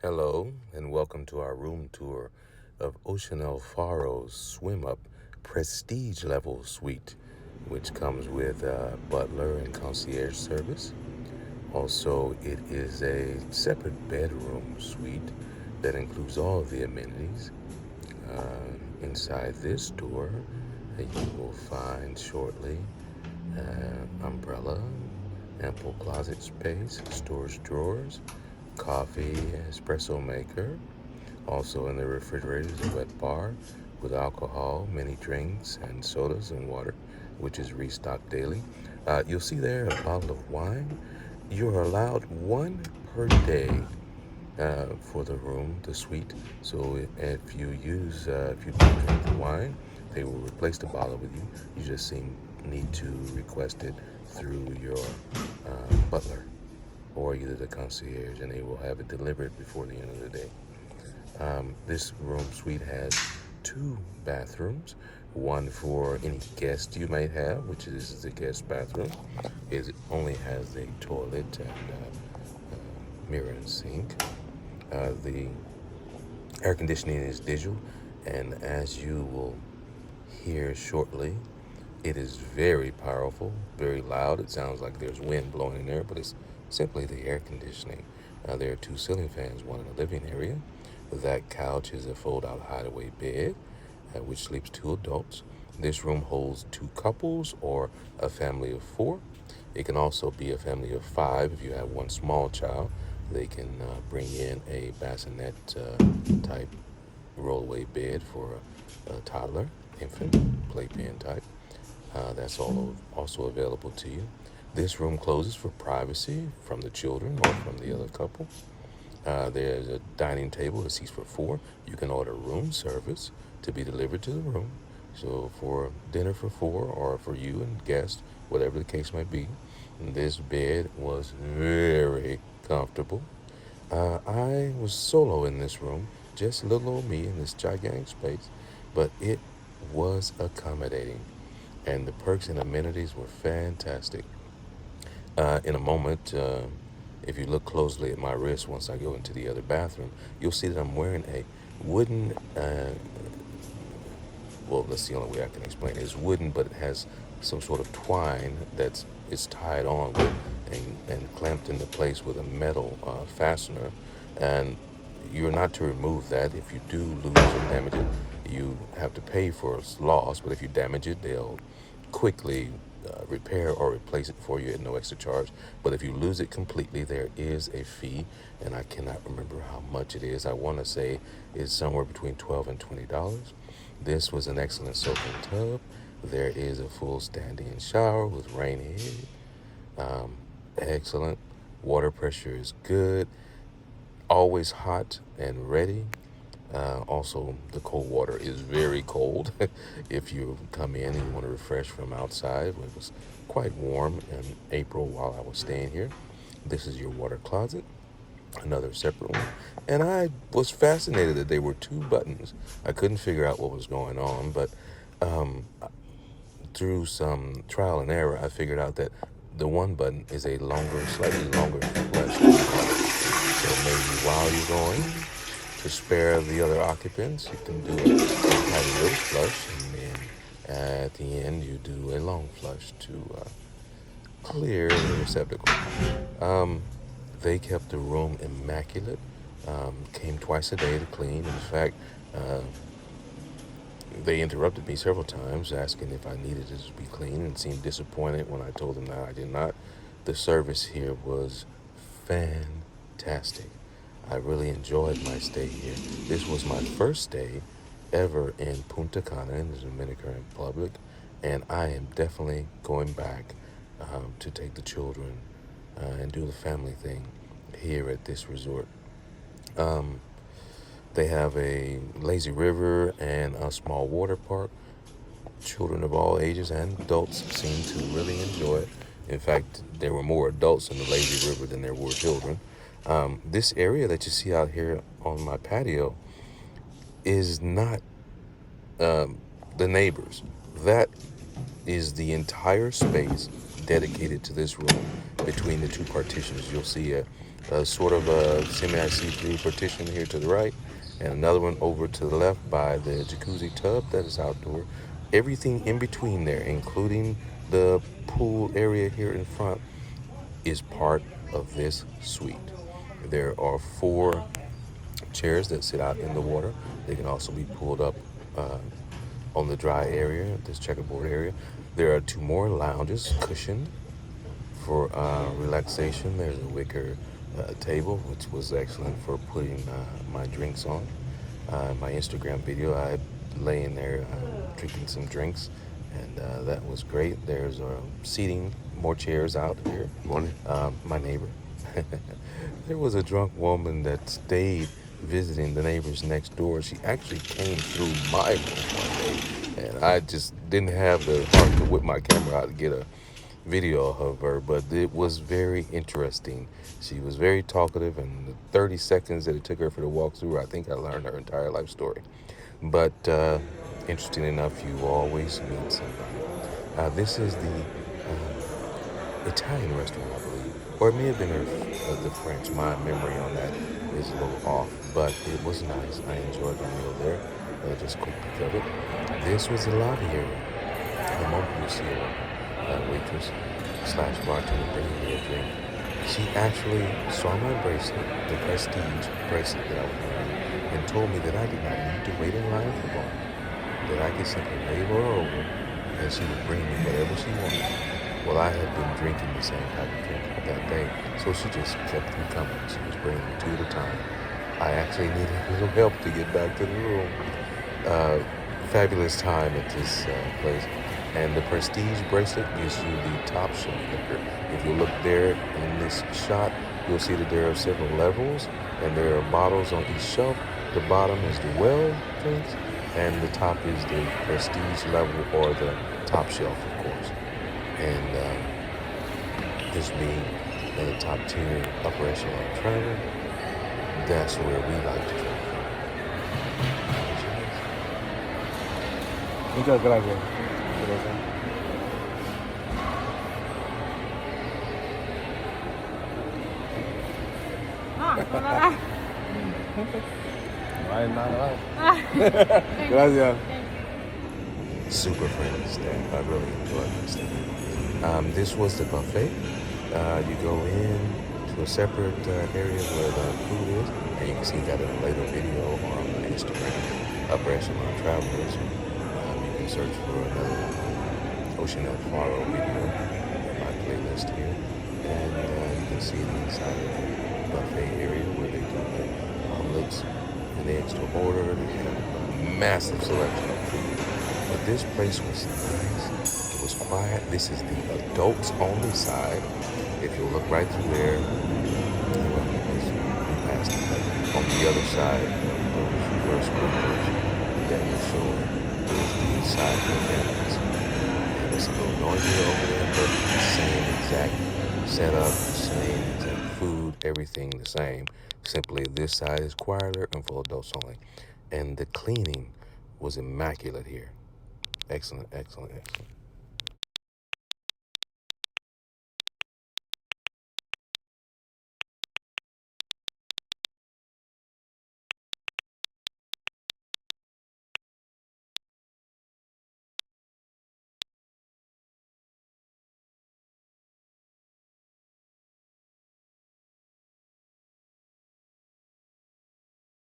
Hello, and welcome to our room tour of Faro's Swim Up Prestige Level Suite, which comes with butler and concierge service. Also, it is a separate bedroom suite that includes all of the amenities. Inside this door, you will find shortly umbrella, ample closet space, storage drawers, coffee, espresso maker. Also in the refrigerator is a wet bar with alcohol, many drinks, and sodas and water, which is restocked daily. You'll see there a bottle of wine. You're allowed one per day for the room, the suite. So if you don't drink the wine, they will replace the bottle with you. You just need to request it through your butler or either the concierge, and they will have it delivered before the end of the day. This room suite has two bathrooms, one for any guest you might have, which is the guest bathroom. It only has a toilet and mirror and sink. The air conditioning is digital, and as you will hear shortly, it is very powerful, very loud. It sounds like there's wind blowing in there, but it's simply the air conditioning. There are two ceiling fans, one in the living area. That couch is a fold-out hideaway bed, which sleeps two adults. This room holds two couples or a family of four. It can also be a family of five if you have one small child. They can bring in a bassinet type rollaway bed for a toddler, infant, playpen type. That's all also available to you. This room closes for privacy from the children or from the other couple. There's a dining table that seats for four. You can order room service to be delivered to the room. So for dinner for four or for you and guests, whatever the case might be, this bed was very comfortable. I was solo in this room, just little old me in this gigantic space, but it was accommodating, and the perks and amenities were fantastic. In a moment, if you look closely at my wrist once I go into the other bathroom, you'll see that I'm wearing a wooden, well, that's the only way I can explain it. It's wooden, but it has some sort of twine that's it's tied on with and clamped into place with a metal fastener. And you're not to remove that. If you do lose or damage it, you have to pay for its loss. But if you damage it, they'll quickly repair or replace it for you at no extra charge. But if you lose it completely, there is a fee, and I cannot remember how much it is. I want to say it's somewhere between $12 and $20. This was an excellent soaking tub. There is a full standing shower with rain head. Excellent. Water pressure is good. Always hot and ready. Also, the cold water is very cold. If you come in and you want to refresh from outside, it was quite warm in April while I was staying here. This is your water closet, another separate one. And I was fascinated that there were two buttons. I couldn't figure out what was going on, but um, through some trial and error, I figured out that the one button is a longer, slightly longer flush. So maybe while you're going, to spare the other occupants, you can do a tiny little flush, and then at the end, you do a long flush to clear the receptacle. Um, they kept the room immaculate. Came twice a day to clean. In fact, uh, they interrupted me several times asking if I needed it to be clean and seemed disappointed when I told them that I did not. The service here was fantastic. I really enjoyed my stay here. This was my first stay ever in Punta Cana in the Dominican Republic, and I am definitely going back to take the children and do the family thing here at this resort. Um, they have a lazy river and a small water park. Children of all ages and adults seem to really enjoy it. In fact, there were more adults in the lazy river than there were children. This area that you see out here on my patio is not the neighbors. That is the entire space dedicated to this room between the two partitions. You'll see a sort of a semi-see-through partition here to the right, and another one over to the left by the jacuzzi tub that is outdoor. Everything in between there, including the pool area here in front, is part of this suite. There are 4 chairs that sit out in the water. They can also be pulled up on the dry area, this checkerboard area. There are 2 more lounges, cushioned for relaxation. There's a wicker table, which was excellent for putting my drinks on. My Instagram video, I lay in there drinking some drinks, and that was great. There's seating, more chairs out here. Morning. My neighbor. There was a drunk woman that stayed visiting the neighbors next door. She actually came through my room one day, and I just didn't have the heart to whip my camera out to get a video of her, but it was very interesting. She was very talkative, and the 30 seconds that it took her for the walkthrough, I think I learned her entire life story. But interesting enough, you always meet somebody. This is the Italian restaurant, I believe, or it may have been the French. My memory on that is a little off, but it was nice. I enjoyed my meal there. Just quick pick of it. This was the lobby area. The moment you see a waitress / bartender bringing me a drink, she actually saw my bracelet, the prestige bracelet that I was wearing, and told me that I did not need to wait in line for bar, that I could simply wave her over and she would bring me whatever she wanted. Well, I had been drinking the same type of drink that day, so she just kept me coming. She was bringing me 2 at a time. I actually needed a little help to get back to the room. Fabulous time at this place. And the prestige bracelet gives you the top shelf liquor. If you look there in this shot, you'll see that there are several levels, and there are bottles on each shelf. The bottom is the well drinks, and the top is the prestige level, or the top shelf, of course. And this being the top tier upper echelon travel, that's where we like to travel. Muchas gracias. No hay nada más. Gracias. Super friendly staff. I really enjoyed my stay. This was the buffet. You go in to a separate area where the food is, and you can see that in a later video on Instagram, Upper Echelon Travelers. You can search for another Ocean at Faro video in my playlist here, and you can see the inside of the buffet area where they do the omelets and eggs to order. They have a massive selection of food. But this place was nice. It was quiet. This is the adults only side. If you look right through there, we passed it, but on the other side of those reverse windows that you're showing is the side for families. And it's a little noisier over there, but same exact setup, same exact food, everything the same. Simply this side is quieter and for adults only. And the cleaning was immaculate here. Excellent, excellent, excellent.